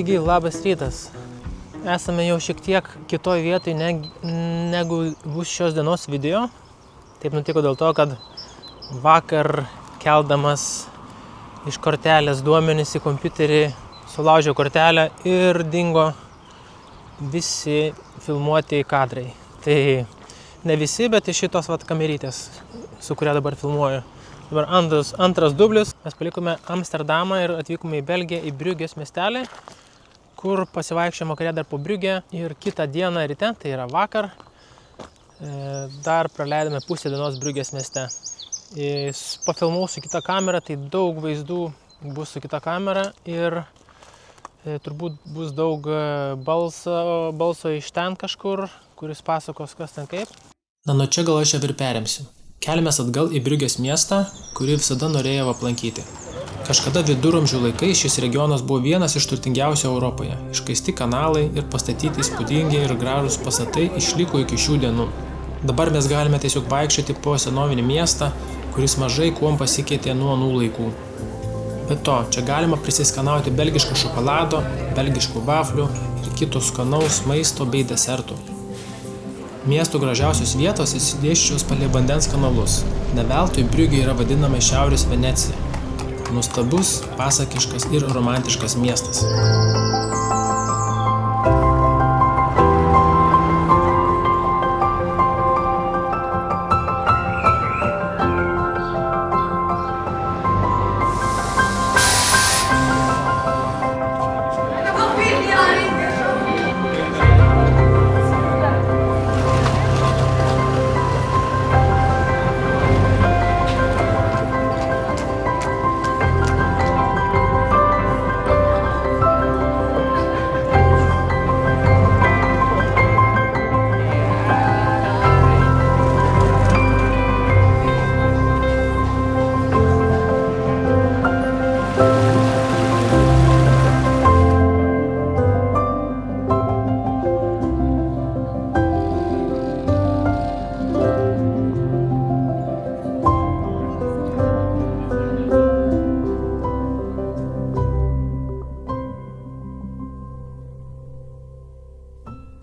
Taigi, labas rytas. Esame jau šiek tiek kitoj vietoj negu bus šios dienos video. Taip nutiko dėl to, kad vakar keldamas iš kortelės duomenis į kompiuterį sulaužiau kortelę ir dingo visi filmuoti kadrai. Tai ne visi, bet iš šitos kamerytės, su kuria dabar filmuoju. Dabar antras dublis. Mes palikome Amsterdamą ir atvykome į Belgiją, į Briugės miestelį, kur pasivaikščiojom vakarė dar po Briugę ir kitą dieną ryte, tai yra vakar, dar praleidome pusę dienos Briugės mieste. Pafilmau su kita kamera, tai daug vaizdų bus su kita kamera ir turbūt bus daug balso iš ten kažkur, kuris pasakos kas ten kaip. Na, nuo čia gal aš jau ir perimsiu. Keliamės atgal į Briugės miestą, kurį visada norėjau aplankyti. Kažkada viduramžių laikais šis regionas buvo vienas iš turtingiausių Europoje. Iškaisti kanalai ir pastatyti įspūdingi ir gražūs pastatai išliko iki šių dienų. Dabar mes galime tiesiog vaikščioti po senovinį miestą, kuris mažai kuom pasikeitė nuo anų laikų. Be to, čia galima prisiskanauti belgiško šokolado, belgiškų vaflių ir kitos skanaus maisto bei desertų. Miesto gražiausios vietos išsidėsčiusios palei vandens kanalus. Ne veltui Briugė yra vadinama Šiaurės Venecija. Nuostabus, pasakiškas ir romantiškas miestas.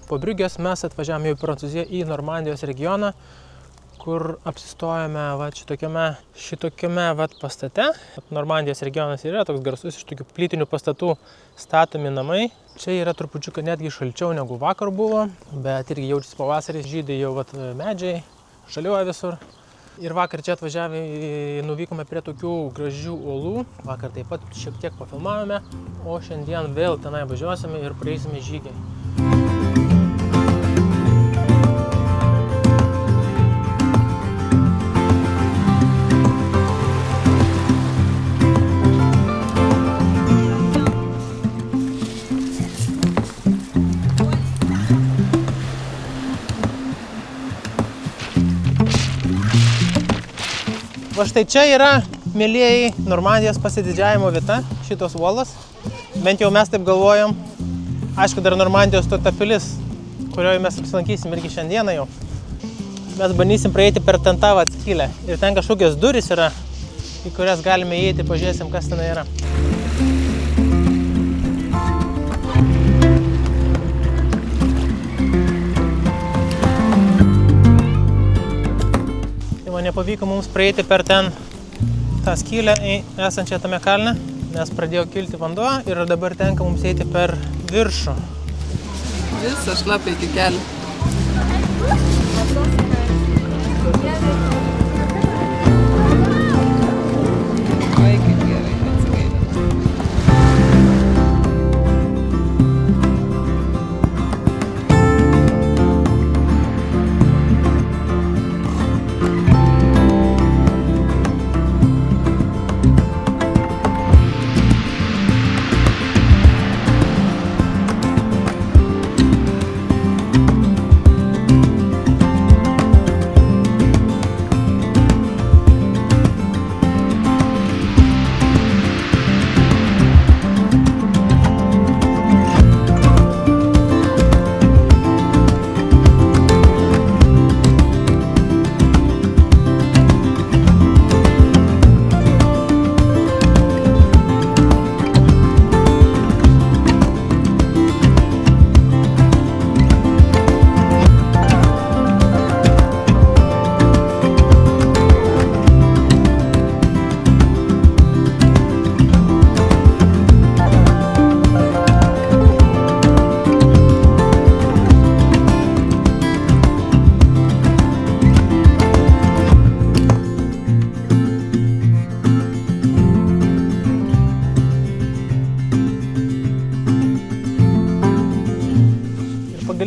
Po Briugės mes atvažiavome į Prancūziją, į Normandijos regioną, kur apsistojame šitokiame pastate. Normandijos regionas yra toks garsus iš tokių plytinių pastatų statomi namai. Čia yra trupučiuką netgi šalčiau negu vakar buvo, bet irgi jaučiasi pavasaris, žydai jau medžiai, žaliuoja visur. Ir vakar čia atvažiavę nuvykome prie tokių gražių uolų. Vakar taip pat šiek tiek pafilmavome, o šiandien vėl tenai važiuosime ir praeisime žygį. Va štai čia yra, mielieji, Normandijos pasididžiavimo vieta, šitos uolos. Bent jau mes taip galvojam. Aišku, dar Normandijos ta pilis, kurioje mes apsilankysim irgi šiandieną jau. Mes bandysim praeiti per ten tą skylę. Ir ten kažkokios durys yra, į kurias galime įeiti, pažiūrėsim, kas ten yra. Nepavyko mums praeiti per ten tą skylę esančią tame kalne, nes pradėjo kilti vanduo ir dabar tenka mums eiti per viršų. Visą šlapia iki kelių.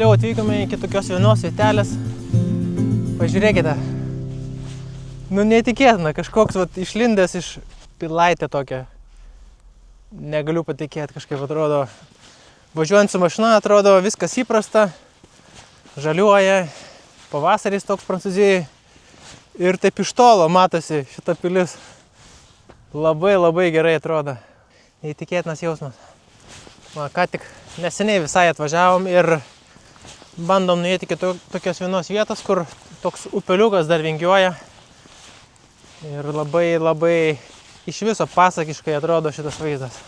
jau atvykome iki tokios vienos vietelės. Pažiūrėkite. Nu, neįtikėtina, kažkoks išlindęs iš pilaitė tokia. Negaliu patikėti, kažkaip atrodo. Važiuojant su mašina, atrodo viskas įprasta. Žaliuoja. Pavasaris toks Prancūzijai. Ir taip iš tolo matosi šita pilis. Labai labai gerai atrodo. Neįtikėtinas jausmas. Ką tik neseniai visai atvažiavom ir bandom nuėti iki tokios vienos vietos, kur toks upeliukas dar vingiuoja. Ir labai iš viso pasakiškai atrodo šitas vaizdas.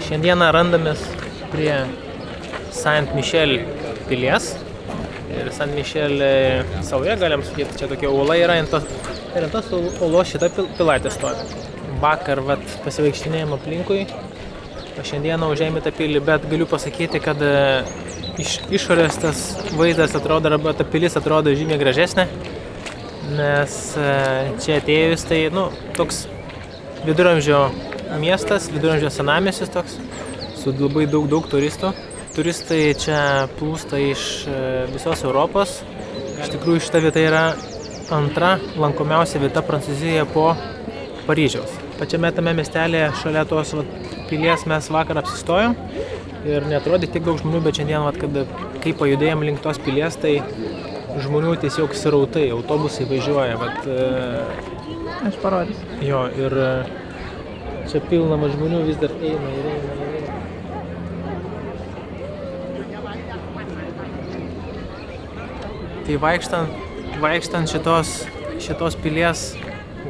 Šiandieną randamės prie Saint-Michel pilies. Ir Saint-Michel saloje, galim sakyti, čia tokia uola yra, ir ant tos uolos šita pilaitė stovi. Vakar pasivaikštinėjom aplinkui, o šiandieną užėjome tą pilį, bet galiu pasakyti, kad iš išorės tas vaizdas atrodo, arba ta pilis atrodo žymiai gražesnė, nes čia atėjus tai, toks viduramžio miestas, viduramžio senamiestis toks, su labai daug turistų. Turistai čia plūsta iš visos Europos. Iš tikrųjų, šita vieta yra antra lankomiausia vieta Prancūzijoje po Paryžiaus. Pačiame tame miestelėje šalia tos pilies mes vakar apsistojom ir neatrodė tiek daug žmonių, bet šiandien, kai pajudėjom link tos pilies, tai žmonių tiesiog srautai, autobusai važiuoja. Aš parodysiu. Jo, ir čia pilnama žmonių vis dar eina ir eina. Tai vaikštant šitos pilies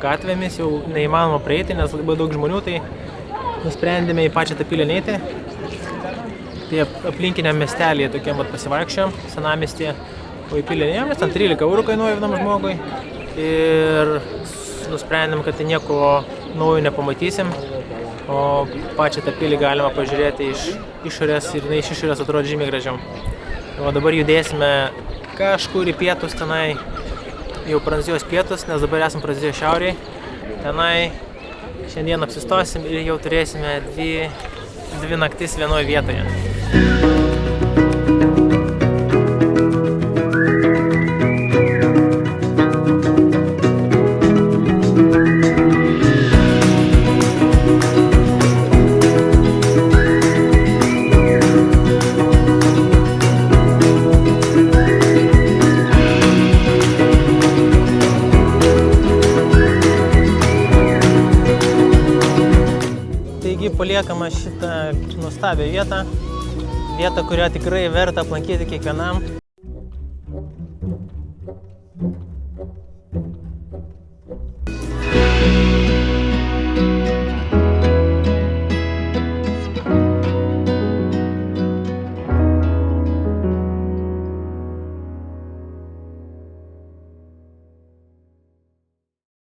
gatvėmis jau neįmanoma praeiti, nes labai daug žmonių, tai nusprendėme į pačią tą pilį neiti. Tai aplinkiniam miestelėje tokiam pasivaikščiojom, senamiestyje, o į pilį neėjom, nes ten 13 eurų kainuoja vienam žmogui. Ir nusprendėm, kad tai nieko naujo nepamatysim, o pačią tą pilį galima pažiūrėti iš išorės ir iš išorės atrodo žymiai gražiau. O dabar judėsime kažkur į pietus, tenai jau Prancūzijos pietus, nes dabar esam Prancūzijos šiaurėje. Tenai šiandien apsistosim ir jau turėsime dvi naktis vienoje vietoje. paliekama šitą nuostabią vietą. Vietą, kurią tikrai verta aplankyti kiekvienam.